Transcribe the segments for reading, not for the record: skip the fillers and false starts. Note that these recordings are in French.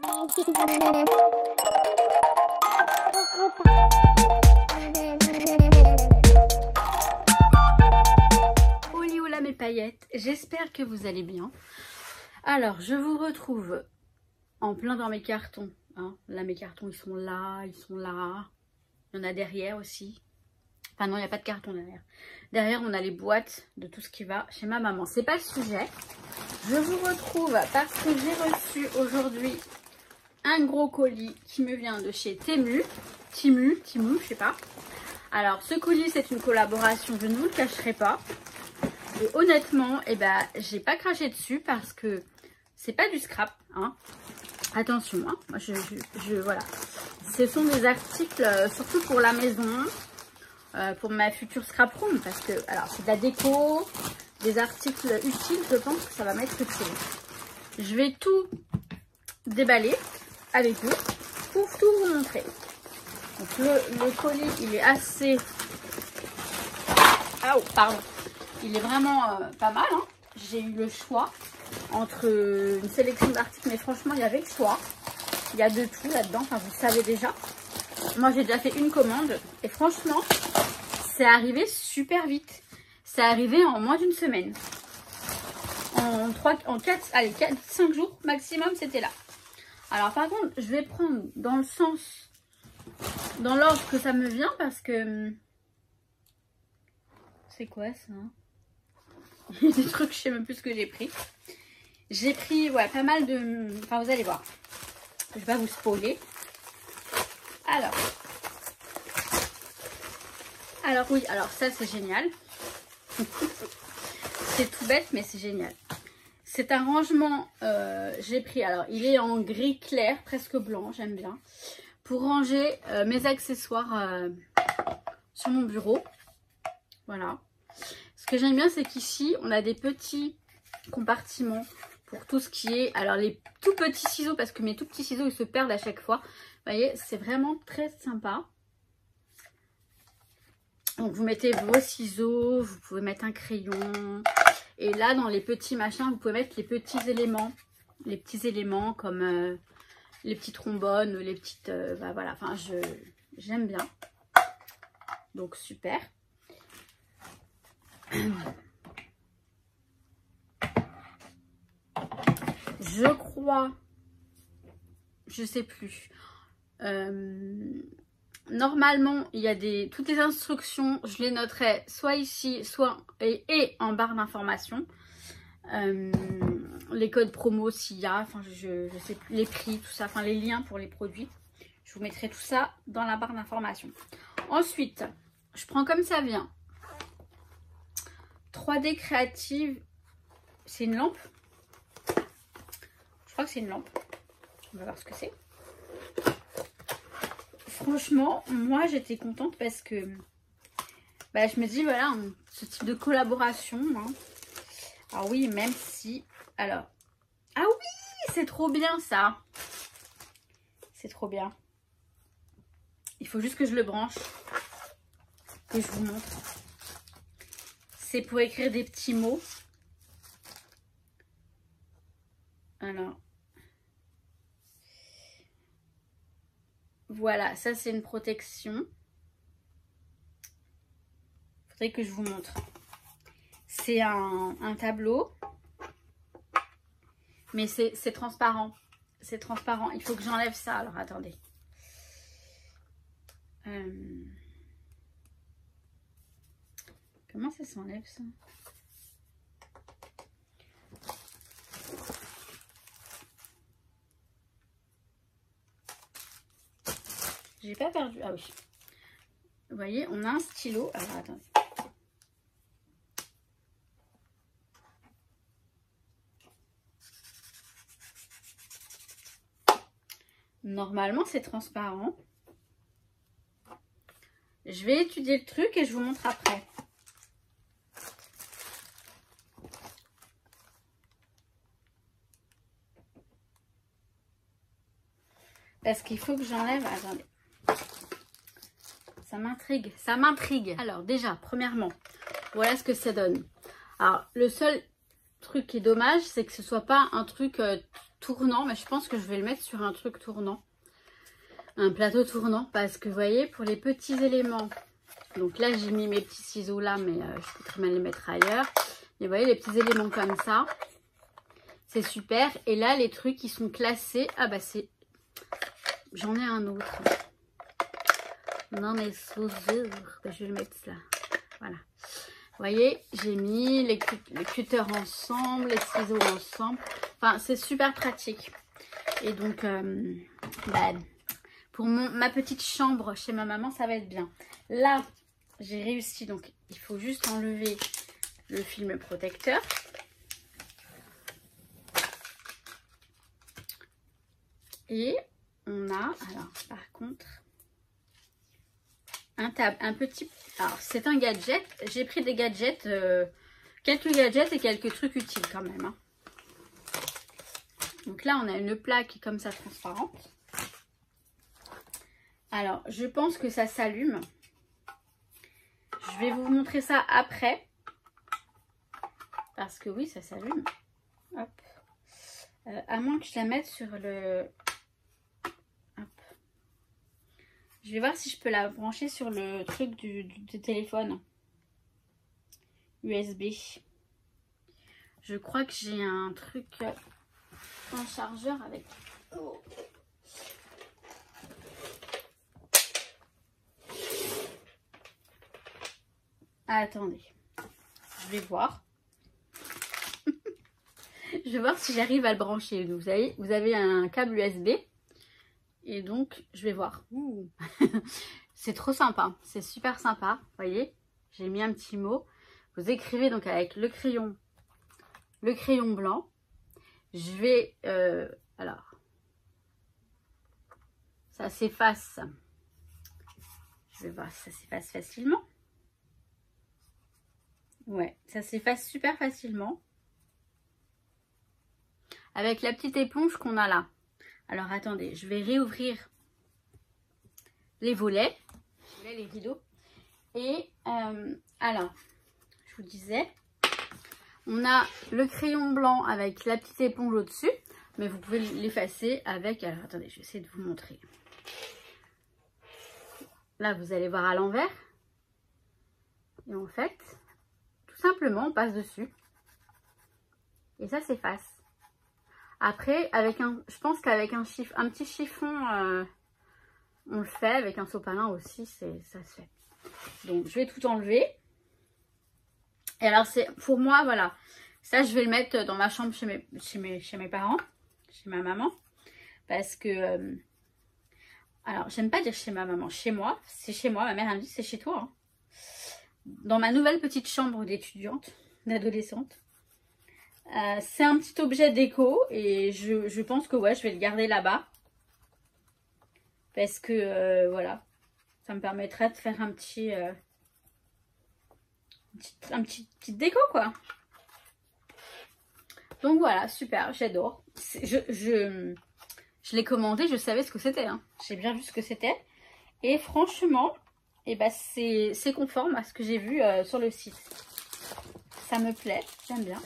Hola mes paillettes, j'espère que vous allez bien. Alors, je vous retrouve en plein dans mes cartons. Hein. Là, mes cartons, ils sont là, ils sont là. Il y en a derrière aussi. Enfin non, il n'y a pas de carton derrière. Derrière, on a les boîtes de tout ce qui va chez ma maman. C'est pas le sujet. Je vous retrouve parce que j'ai reçu aujourd'hui un gros colis qui me vient de chez Temu, je sais pas. Alors, ce colis, c'est une collaboration, je ne vous le cacherai pas. Et honnêtement, eh ben, j'ai pas craché dessus parce que c'est pas du scrap. Hein. Attention, hein. Moi, voilà. Ce sont des articles, surtout pour la maison, pour ma future scrap room. Parce que, alors, c'est de la déco, des articles utiles, je pense que ça va m'être utile. Je vais tout déballer avec vous pour tout vous montrer. Donc, le colis, il est assez... Ah, oh, pardon. Il est vraiment pas mal. Hein. J'ai eu le choix entre une sélection d'articles, mais franchement, il y avait le choix. Il y a de tout là-dedans, enfin, vous savez déjà. Moi, j'ai déjà fait une commande et franchement, c'est arrivé super vite. C'est arrivé en moins d'une semaine. En 5 jours maximum, c'était là. Alors, par contre, je vais prendre dans le sens, dans l'ordre que ça me vient parce que... C'est quoi ça? Il y a des trucs, je sais même plus ce que j'ai pris. J'ai pris, ouais, pas mal de... Enfin, vous allez voir. Je vais pas vous spoiler. Alors oui, alors ça, c'est génial. C'est tout bête, mais c'est génial. C'est un rangement, j'ai pris, alors, il est en gris clair, presque blanc, j'aime bien. Pour ranger mes accessoires sur mon bureau. Voilà. Ce que j'aime bien, c'est qu'ici, on a des petits compartiments pour tout ce qui est... Alors, les tout petits ciseaux, parce que mes tout petits ciseaux, ils se perdent à chaque fois. Vous voyez, c'est vraiment très sympa. Donc, vous mettez vos ciseaux, vous pouvez mettre un crayon. Et là, dans les petits machins, vous pouvez mettre les petits éléments. Les petits éléments comme les petits trombones, les petites... bah, voilà, enfin, j'aime bien. Donc, super. Je crois, je sais plus. Normalement, il y a toutes les instructions, je les noterai soit ici, soit et en barre d'information. Les codes promo s'il y a, enfin je sais plus, les prix, tout ça, enfin les liens pour les produits. Je vous mettrai tout ça dans la barre d'information. Ensuite, je prends comme ça vient. 3D créative, c'est une lampe. Je crois que c'est une lampe. On va voir ce que c'est. Franchement, moi j'étais contente parce que bah, je me dis voilà, ce type de collaboration. Hein. Ah oui, même si... Alors... Ah oui, c'est trop bien ça. C'est trop bien. Il faut juste que je le branche. Que je vous montre. C'est pour écrire des petits mots. Alors. Voilà, ça c'est une protection. Faudrait que je vous montre. C'est un tableau. Mais c'est transparent. C'est transparent. Il faut que j'enlève ça. Alors attendez. Comment ça s'enlève ça? J'ai pas perdu. Ah oui. Vous voyez, on a un stylo. Alors attendez. Normalement, c'est transparent. Je vais étudier le truc et je vous montre après. Parce qu'il faut que j'enlève... Attendez. Ça m'intrigue. Ça m'intrigue. Alors déjà, premièrement, voilà ce que ça donne. Alors, le seul truc qui est dommage, c'est que ce soit pas un truc tournant, mais je pense que je vais le mettre sur un truc tournant. Un plateau tournant, parce que vous voyez, pour les petits éléments, donc là j'ai mis mes petits ciseaux là, mais je peux très bien les mettre ailleurs. Et vous voyez les petits éléments comme ça, c'est super. Et là les trucs qui sont classés, ah bah c'est, j'en ai un autre. Non mais c'est sûr, je vais le mettre là, voilà. Vous voyez, j'ai mis les cutters ensemble, les ciseaux ensemble. Enfin, c'est super pratique. Et donc, bah, pour ma petite chambre chez ma maman, ça va être bien. Là, j'ai réussi. Donc, il faut juste enlever le film protecteur. Et on a, alors, par contre, un petit... Alors, c'est un gadget. J'ai pris des gadgets, quelques gadgets et quelques trucs utiles quand même. Hein. Donc là, on a une plaque comme ça transparente. Alors, je pense que ça s'allume. Je vais vous montrer ça après. Parce que oui, ça s'allume. Hop. À moins que je la mette sur le... Hop. Je vais voir si je peux la brancher sur le truc du téléphone. USB. Je crois que j'ai un truc... un chargeur avec... Oh. Attendez, je vais voir. Je vais voir si j'arrive à le brancher. Vous avez un câble USB. Et donc, je vais voir. C'est trop sympa. C'est super sympa. Vous voyez, j'ai mis un petit mot. Vous écrivez donc avec le crayon blanc. Je vais... alors, ça s'efface. Je vais voir si ça s'efface facilement. Ouais, ça s'efface super facilement. Avec la petite éponge qu'on a là. Alors, attendez, je vais réouvrir les volets, les rideaux. Et, alors, je vous disais, on a le crayon blanc avec la petite éponge au-dessus. Mais vous pouvez l'effacer avec... Alors, attendez, je vais essayer de vous montrer. Là, vous allez voir à l'envers. Et en fait, tout simplement, on passe dessus. Et ça s'efface. Après, avec je pense qu'avec un petit chiffon, on le fait. Avec un sopalin aussi, ça se fait. Donc, je vais tout enlever. Et alors, c'est pour moi, voilà. Ça, je vais le mettre dans ma chambre chez mes parents. Chez ma maman. Parce que... alors, j'aime pas dire chez ma maman. Chez moi. C'est chez moi. Ma mère, elle me dit, c'est chez toi. Hein. Dans ma nouvelle petite chambre d'étudiante, d'adolescente. C'est un petit objet déco. Et je pense que ouais, je vais le garder là-bas. Parce que, voilà. Ça me permettrait de faire un petit... petite déco, quoi. Donc voilà, super, j'adore. Je l'ai commandé, je savais ce que c'était. Hein. J'ai bien vu ce que c'était. Et franchement, eh ben, c'est conforme à ce que j'ai vu sur le site. Ça me plaît, j'aime bien.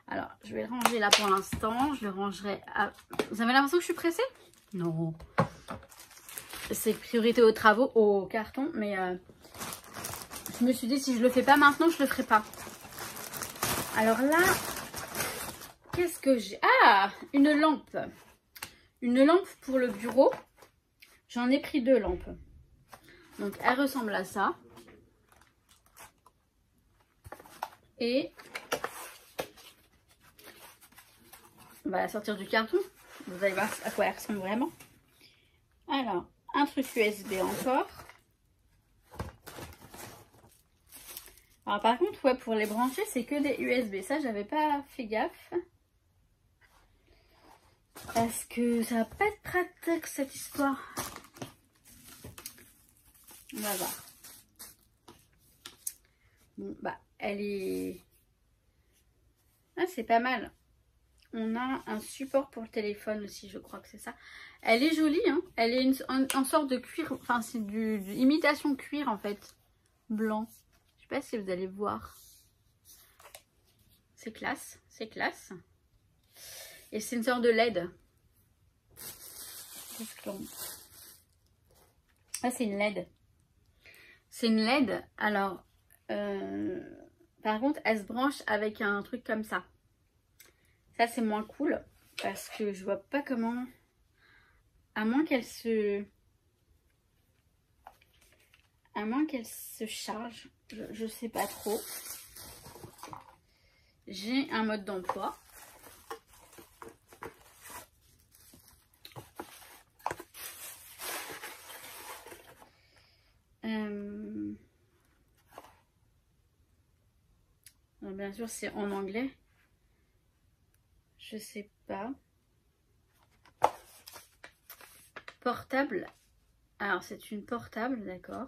Alors, je vais le ranger là pour l'instant. Je le rangerai à... Vous avez l'impression que je suis pressée? Non. C'est priorité aux travaux, au carton. Mais je me suis dit, si je le fais pas maintenant, je le ferai pas. Alors là... Qu'est-ce que j'ai? Ah, une lampe. Une lampe pour le bureau. J'en ai pris 2 lampes. Donc, elle ressemble à ça. Et on va la sortir du carton. Vous allez voir à quoi elle ressemble vraiment. Alors, un truc USB encore. Alors, par contre, ouais, pour les brancher, c'est que des USB. Ça, j'avais pas fait gaffe. Parce que ça va pas être pratique cette histoire. On va voir. Bon, bah, elle est... Ah, c'est pas mal. On a un support pour le téléphone aussi, je crois que c'est ça. Elle est jolie, hein. Elle est en sorte de cuir. Enfin, c'est du imitation cuir, en fait. Blanc. Je sais pas si vous allez voir. C'est classe, c'est classe. Et c'est une sorte de LED. Ah, c'est une LED. C'est une LED. Alors, par contre, elle se branche avec un truc comme ça. Ça, c'est moins cool. Parce que je vois pas comment... À moins qu'elle se... À moins qu'elle se charge. Je sais pas trop. J'ai un mode d'emploi. Bien sûr, c'est en anglais. Je sais pas. Portable. Alors, c'est une portable, d'accord.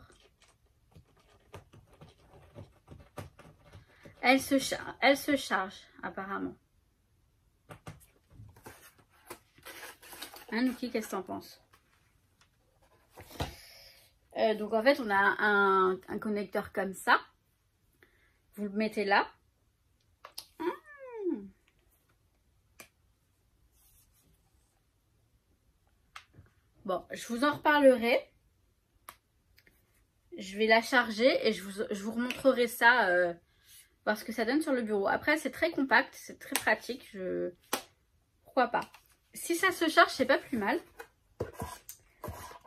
Elle se charge, apparemment. Hein, Nuki, qu'est-ce que t'en penses? Donc, en fait, on a un connecteur comme ça. Vous le mettez là. Bon, je vous en reparlerai. Je vais la charger et je vous remontrerai ça, voir ce que ça donne sur le bureau. Après, c'est très compact, c'est très pratique. Pourquoi pas? Si ça se charge, c'est pas plus mal.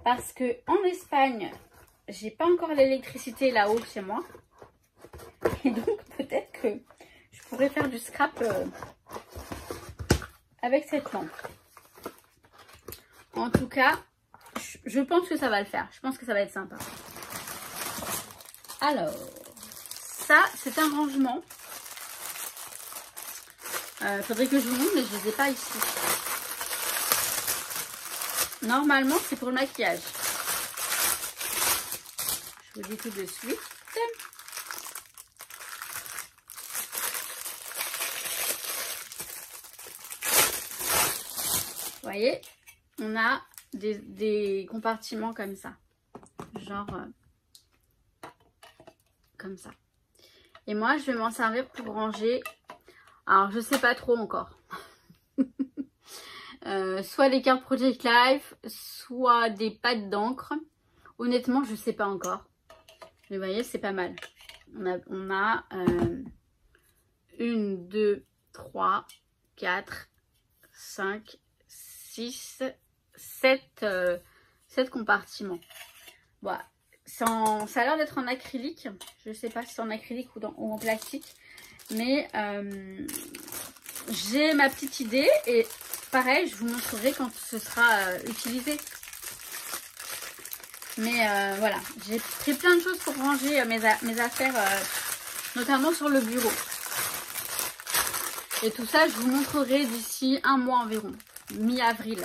Parce que en Espagne, j'ai pas encore l'électricité là-haut chez moi. Et donc, peut-être que je pourrais faire du scrap avec cette lampe. En tout cas, je pense que ça va le faire. Je pense que ça va être sympa. Alors, ça, c'est un rangement. Faudrait que je vous montre, mais je ne les ai pas ici. Normalement, c'est pour le maquillage. Je vous dis tout de suite. Vous voyez, on a des compartiments comme ça. Genre, comme ça. Et moi, je vais m'en servir pour ranger. Alors, je sais pas trop encore. Soit les cartes Project Life, soit des pattes d'encre. Honnêtement, je sais pas encore. Mais vous voyez, c'est pas mal. On a 1, 2, 3, 4, 5, 6, 7 compartiments. Voilà. Ça a l'air d'être en acrylique. Je ne sais pas si c'est en acrylique ou en plastique. Mais j'ai ma petite idée. Et pareil, je vous montrerai quand ce sera utilisé. Mais voilà, j'ai pris plein de choses pour ranger mes affaires, notamment sur le bureau. Et tout ça, je vous montrerai d'ici un mois environ, mi-avril.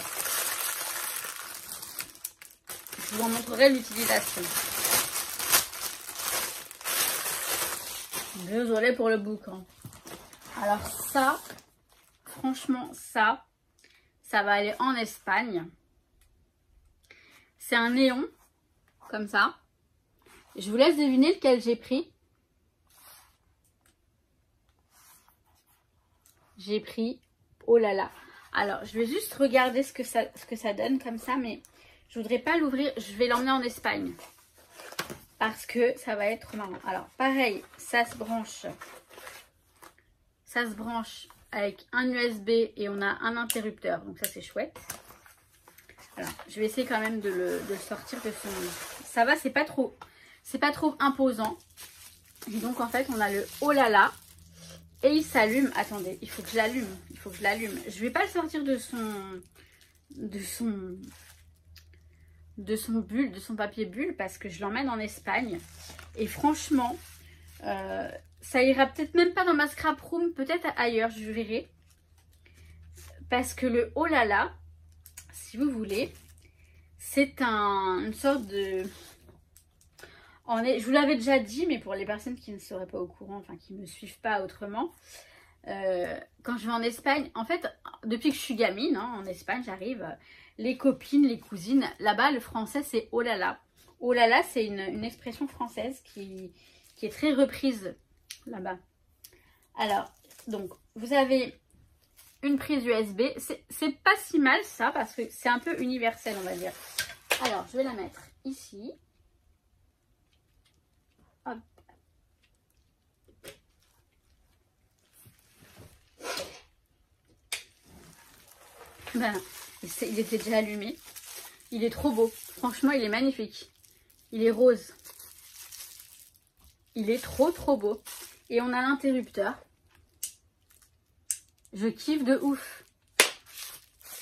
Je vous en montrerai l'utilisation. Désolée pour le boucan. Alors ça, franchement, ça va aller en Espagne. C'est un néon, comme ça. Je vous laisse deviner lequel j'ai pris. J'ai pris, oh là là. Alors, je vais juste regarder ce que ça donne comme ça, mais je voudrais pas l'ouvrir. Je vais l'emmener en Espagne. Parce que ça va être marrant. Alors, pareil, ça se branche. Ça se branche avec un USB et on a un interrupteur. Donc ça, c'est chouette. Alors, je vais essayer quand même de le sortir de son... Ça va, c'est pas trop imposant. Et donc, en fait, on a le oh là là. Et il s'allume. Attendez, il faut que je l'allume. Il faut que je l'allume. Je vais pas le sortir de son bulle, de son papier bulle, parce que je l'emmène en Espagne. Et franchement, ça ira peut-être même pas dans ma scrap room, peut-être ailleurs, je verrai. Parce que le oh là là, si vous voulez, c'est une sorte de... je vous l'avais déjà dit, mais pour les personnes qui ne seraient pas au courant, enfin qui ne me suivent pas autrement, quand je vais en Espagne, en fait, depuis que je suis gamine, hein, en Espagne, j'arrive, les copines, les cousines, là-bas, le français, c'est oh là là. Oh là là, c'est une expression française qui est très reprise là-bas. Alors, donc, vous avez une prise USB. C'est pas si mal ça parce que c'est un peu universel, on va dire. Alors, je vais la mettre ici. Hop. Ben, il était déjà allumé. Il est trop beau. Franchement, il est magnifique. Il est rose. Il est trop beau. Et on a l'interrupteur. Je kiffe de ouf.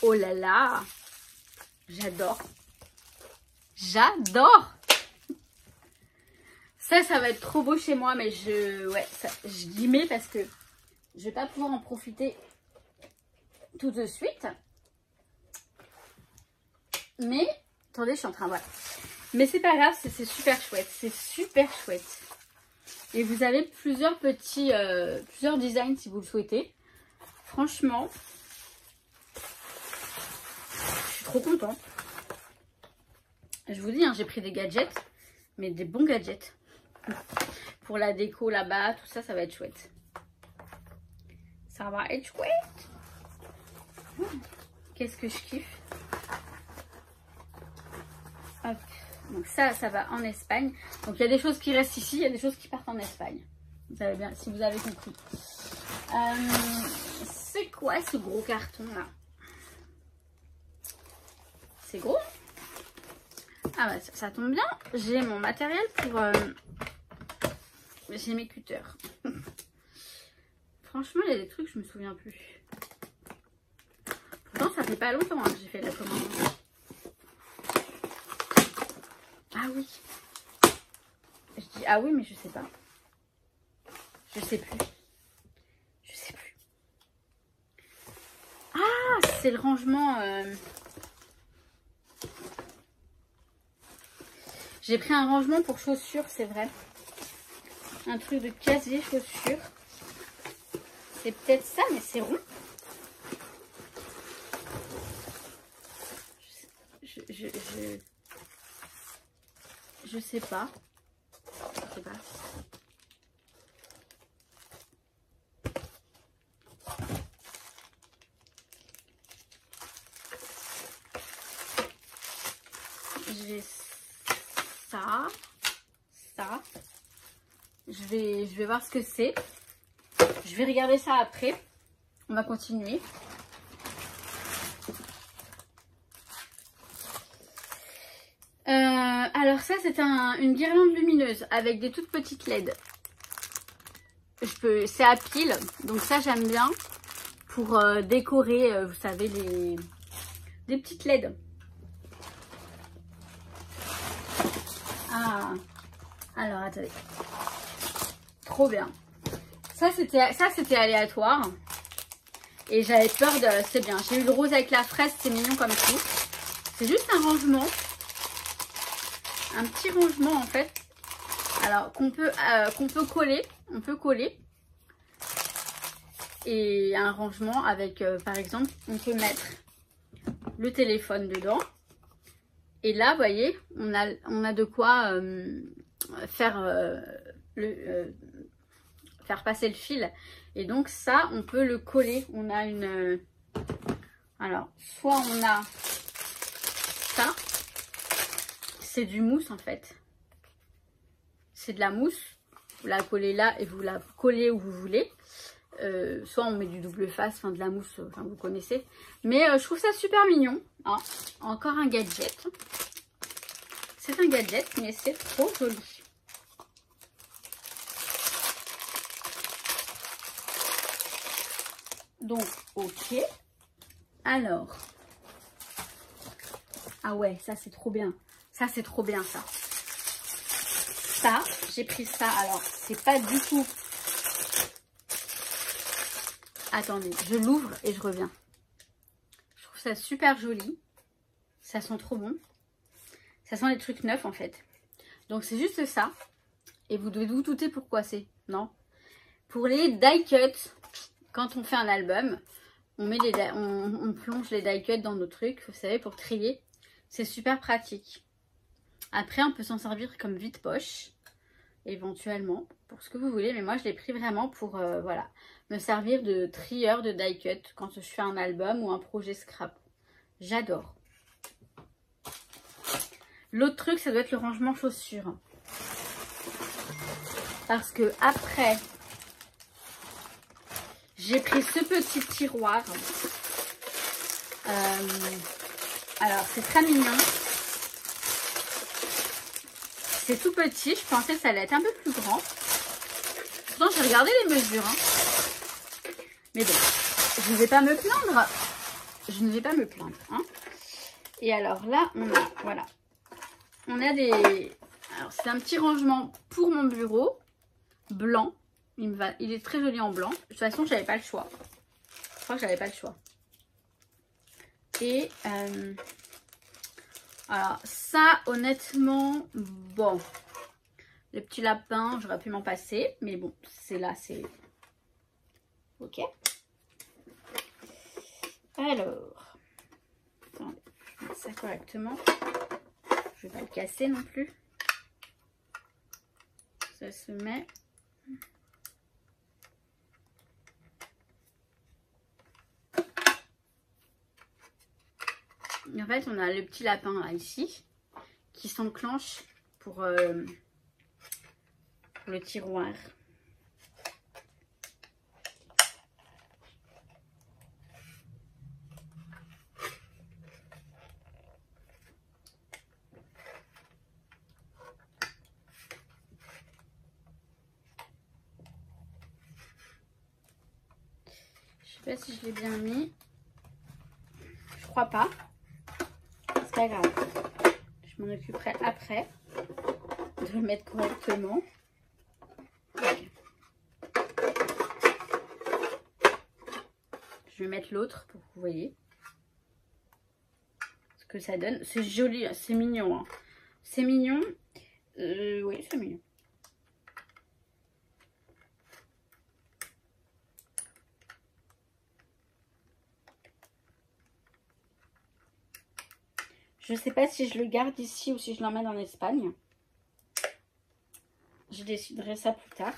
Oh là là. J'adore. J'adore. Ça va être trop beau chez moi. Mais je d'y mets parce que je vais pas pouvoir en profiter tout de suite. Mais, attendez, je suis en train, voilà. Mais c'est pas grave, c'est super chouette. C'est super chouette. Et vous avez plusieurs petits, plusieurs designs si vous le souhaitez. Franchement, je suis trop contente. Je vous dis, hein, j'ai pris des gadgets, mais des bons gadgets. Pour la déco là-bas, tout ça, ça va être chouette. Ça va être chouette. Qu'est-ce que je kiffe. Hop. Donc ça va en Espagne. Donc il y a des choses qui restent ici, il y a des choses qui partent en Espagne. Vous savez bien, si vous avez compris. C'est quoi ce gros carton là? C'est gros? Ah bah ça tombe bien. J'ai mon matériel pour... J'ai mes cutters. Franchement, il y a des trucs, je me souviens plus. Pourtant, ça fait pas longtemps hein, que j'ai fait la commande. Ah oui. Je dis ah oui, mais je sais pas. Je sais plus. Je sais plus. Ah, c'est le rangement. J'ai pris un rangement pour chaussures, c'est vrai. Un truc de casier chaussures. C'est peut-être ça, mais c'est rond. Je sais pas. Je sais pas. J'ai ça. Je vais voir ce que c'est. Je vais regarder ça après. On va continuer. Alors ça c'est une guirlande lumineuse avec des toutes petites LED. C'est à pile, donc ça j'aime bien pour décorer, vous savez, des petites LED. Ah, alors attendez, trop bien. Ça c'était aléatoire et j'avais peur de, c'est bien. J'ai eu le rose avec la fraise, c'est mignon comme tout. C'est juste un rangement. Un petit rangement en fait, alors qu'on peut coller, on peut coller, et un rangement avec par exemple on peut mettre le téléphone dedans, et là vous voyez on a de quoi faire faire passer le fil, et donc ça on peut le coller. On a une alors soit on a ça. C'est du mousse en fait. C'est de la mousse. Vous la collez là et vous la collez où vous voulez. Soit on met du double face, enfin de la mousse, enfin vous connaissez. Mais je trouve ça super mignon. Hein. Encore un gadget. C'est un gadget, mais c'est trop joli. Donc, ok. Alors. Ah ouais, ça c'est trop bien. Ça, c'est trop bien, ça. Ça, j'ai pris ça. Alors, c'est pas du tout... Attendez, je l'ouvre et je reviens. Je trouve ça super joli. Ça sent trop bon. Ça sent les trucs neufs, en fait. Donc, c'est juste ça. Et vous devez vous douter pourquoi c'est. Non. Pour les die cuts, quand on fait un album, on plonge les die cuts dans nos trucs, vous savez, pour trier. C'est super pratique. Après, on peut s'en servir comme vide-poche. éventuellement, pour ce que vous voulez. Mais moi, je l'ai pris vraiment pour, voilà, me servir de trieur de die cut quand je fais un album ou un projet scrap. J'adore. L'autre truc, ça doit être le rangement chaussures. Parce que après, j'ai pris ce petit tiroir. Alors, c'est très mignon. C'est tout petit. Je pensais que ça allait être un peu plus grand. Pourtant, j'ai regardé les mesures. Hein. Mais bon, je ne vais pas me plaindre. Je ne vais pas me plaindre. Hein. Et alors là, on a, voilà. On a des... Alors, c'est un petit rangement pour mon bureau. Blanc. Il est très joli en blanc. De toute façon, j'avais pas le choix. Je crois que j'avais pas le choix. Et alors ça, honnêtement, bon, le petit lapin, j'aurais pu m'en passer, mais bon, c'est là, c'est ok. Alors, attendez, je mets ça correctement. Je vais pas le casser non plus. Ça se met. En fait, on a le petit lapin là, ici, qui s'enclenche pour le tiroir. Je sais pas si je l'ai bien mis. Je crois pas. C'est pas grave. Je m'en occuperai après de le mettre correctement. Je vais mettre l'autre pour que vous voyez ce que ça donne. C'est joli, c'est mignon. Hein. C'est mignon. Oui, c'est mignon. Je ne sais pas si je le garde ici ou si je l'emmène en Espagne. Je déciderai ça plus tard.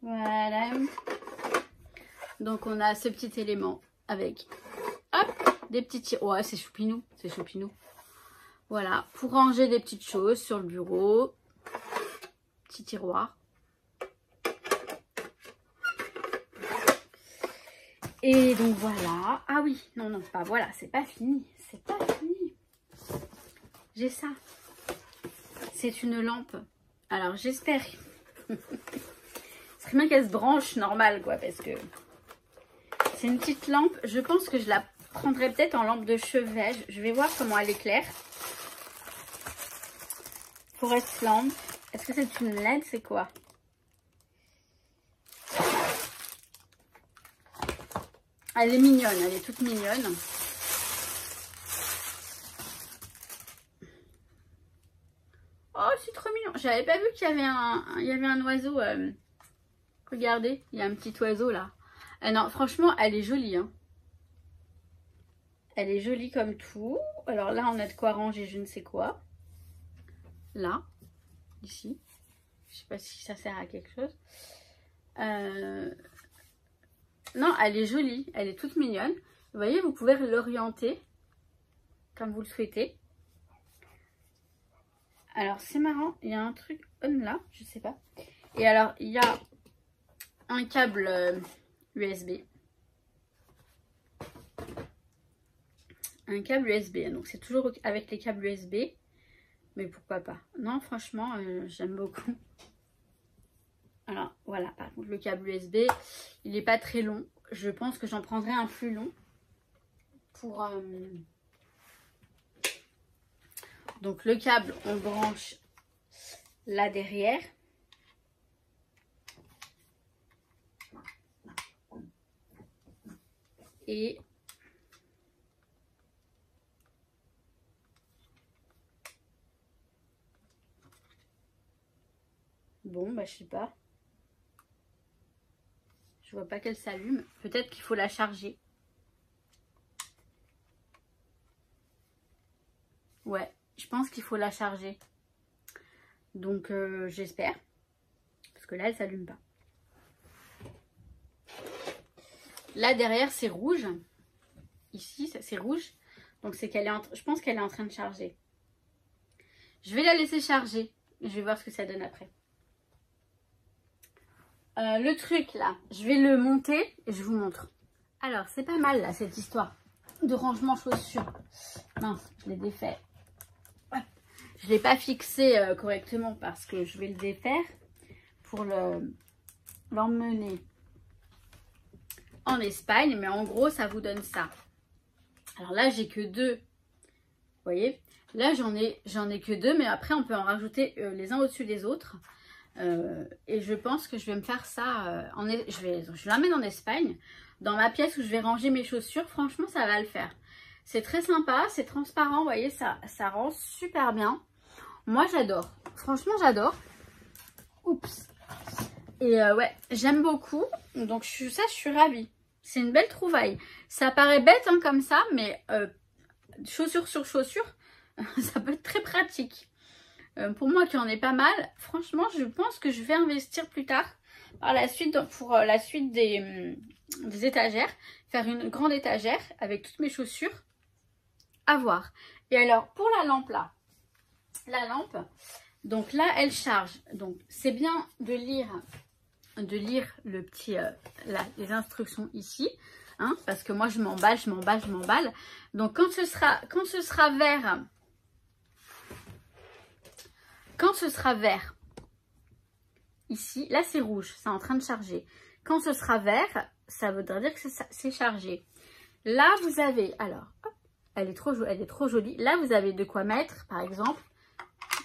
Voilà. Donc on a ce petit élément avec hop, des petits tiroirs. Ouais, c'est choupinou, c'est choupinou. Voilà, pour ranger des petites choses sur le bureau. Petit tiroir. Et donc voilà. Ah oui, non, non, pas voilà, c'est pas fini. C'est pas fini. J'ai ça. C'est une lampe. Alors j'espère. Ce serait bien qu'elle se branche normal, quoi, parce que c'est une petite lampe. Je pense que je la prendrai peut-être en lampe de chevet. Je vais voir comment elle éclaire. Forest lamp. Est-ce que c'est une LED? C'est quoi? Elle est mignonne, elle est toute mignonne. Oh, c'est trop mignon. J'avais pas vu qu'il y avait un oiseau. Regardez, il y a un petit oiseau là. Non, franchement, elle est jolie. Hein. Elle est jolie comme tout. Alors là, on a de quoi ranger je ne sais quoi. Là, ici. Je sais pas si ça sert à quelque chose. Non, elle est jolie. Elle est toute mignonne. Vous voyez, vous pouvez l'orienter comme vous le souhaitez. Alors, c'est marrant. Il y a un truc on là, je sais pas. Et alors, il y a un câble USB. Un câble USB. Donc, c'est toujours avec les câbles USB. Mais pourquoi pas? Non, franchement, j'aime beaucoup. Alors, voilà. Par contre, le câble USB, il n'est pas très long. Je pense que j'en prendrai un plus long. Pour... Donc, le câble, on branche là derrière. Et... Bon, bah, je sais pas. Je vois pas qu'elle s'allume. Peut-être qu'il faut la charger. pense qu'il faut la charger. Donc j'espère. Parce que là, elle ne s'allume pas. Là, derrière, c'est rouge. Ici, c'est rouge. Donc c'est qu'elle est je pense qu'elle est en train de charger. Je vais la laisser charger. Je vais voir ce que ça donne après. Le truc là, je vais le monter et je vous montre. Alors c'est pas mal là cette histoire de rangement chaussures. Mince, je l'ai défait. Hop. Je l'ai pas fixé correctement parce que je vais le défaire pour l'emmener en Espagne. Mais en gros ça vous donne ça. Alors là j'ai que 2. Vous voyez, là j'en ai que 2, mais après on peut en rajouter les uns au-dessus des autres. Et je pense que je vais me faire ça, je l'emmène en Espagne, dans ma pièce où je vais ranger mes chaussures. Franchement ça va le faire. C'est très sympa, c'est transparent, vous voyez, ça rend super bien. Moi j'adore, franchement j'adore. Oups. Et ouais, j'aime beaucoup, donc je suis ravie. C'est une belle trouvaille. Ça paraît bête hein, comme ça, mais chaussure sur chaussure, ça peut être très pratique. Pour moi qui en ai pas mal, franchement je pense que je vais investir plus tard par la suite pour la suite des étagères, faire une grande étagère avec toutes mes chaussures à voir. Et alors pour la lampe là, donc là elle charge, donc c'est bien de lire le petit les instructions ici hein, parce que moi je m'emballe. Donc quand ce sera vert, ici, là c'est rouge, c'est en train de charger. Quand ce sera vert, ça voudra dire que c'est chargé. Là vous avez, alors, hop, elle est trop jolie. Là vous avez de quoi mettre, par exemple,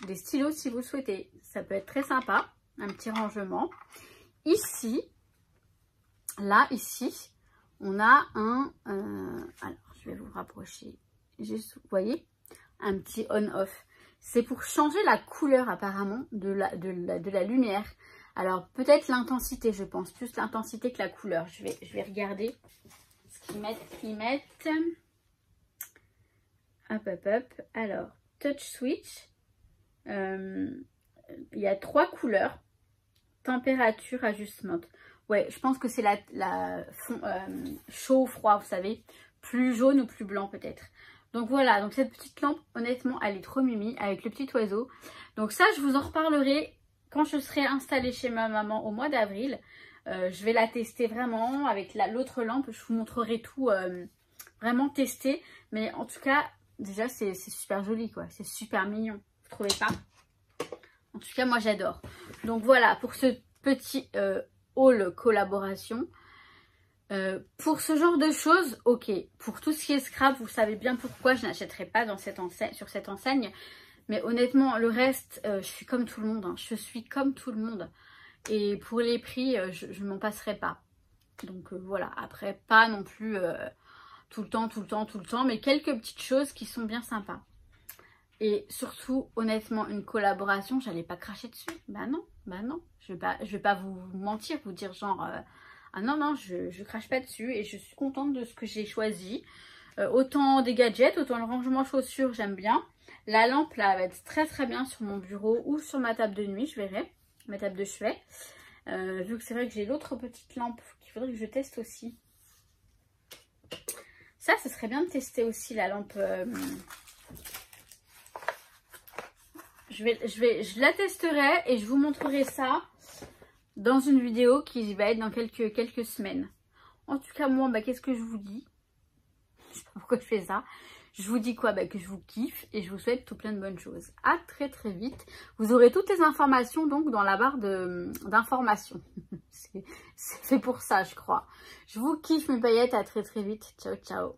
des stylos si vous le souhaitez. Ça peut être très sympa, un petit rangement. Ici, ici, on a un, alors je vais vous rapprocher, juste, vous voyez, un petit on-off. C'est pour changer la couleur apparemment de la lumière. Alors peut-être l'intensité, je pense, plus l'intensité que la couleur. Je vais regarder ce qu'ils mettent. Hop. Alors, touch switch. Il y a 3 couleurs. Température, ajustement. Ouais, je pense que c'est chaud ou froid, vous savez. Plus jaune ou plus blanc peut-être. Donc voilà, donc cette petite lampe, honnêtement, elle est trop mimi avec le petit oiseau. Donc ça, je vous en reparlerai quand je serai installée chez ma maman au mois d'avril. Je vais la tester vraiment avec l'autre lampe. Je vous montrerai tout vraiment testé. Mais en tout cas, déjà, c'est super joli, quoi. C'est super mignon. Vous trouvez pas? En tout cas, moi, j'adore. Donc voilà, pour ce petit haul collaboration. Pour ce genre de choses, ok. Pour tout ce qui est scrap, vous savez bien pourquoi je n'achèterai pas sur cette enseigne. Mais honnêtement, le reste, je suis comme tout le monde. Hein. Je suis comme tout le monde. Et pour les prix, je ne m'en passerai pas. Donc voilà, après, pas non plus tout le temps. Mais quelques petites choses qui sont bien sympas. Et surtout, honnêtement, une collaboration, j'allais pas cracher dessus. Bah non. Je vais pas vous mentir, vous dire genre... ah non, je crache pas dessus et je suis contente de ce que j'ai choisi. Autant des gadgets, autant le rangement chaussures, j'aime bien. La lampe là, elle va être très bien sur mon bureau ou sur ma table de nuit, je verrai. Ma table de chevet. Vu que c'est vrai que j'ai l'autre petite lampe qu'il faudrait que je teste aussi. Ça, ce serait bien de tester aussi la lampe. Je la testerai et je vous montrerai ça dans une vidéo qui va être dans quelques semaines. En tout cas, moi, qu'est-ce que je vous dis? Je sais pas pourquoi je fais ça. Je vous dis quoi? Que je vous kiffe et je vous souhaite tout plein de bonnes choses. À très vite. Vous aurez toutes les informations donc dans la barre d'informations. C'est fait pour ça, je crois. Je vous kiffe mes paillettes. À très vite. Ciao.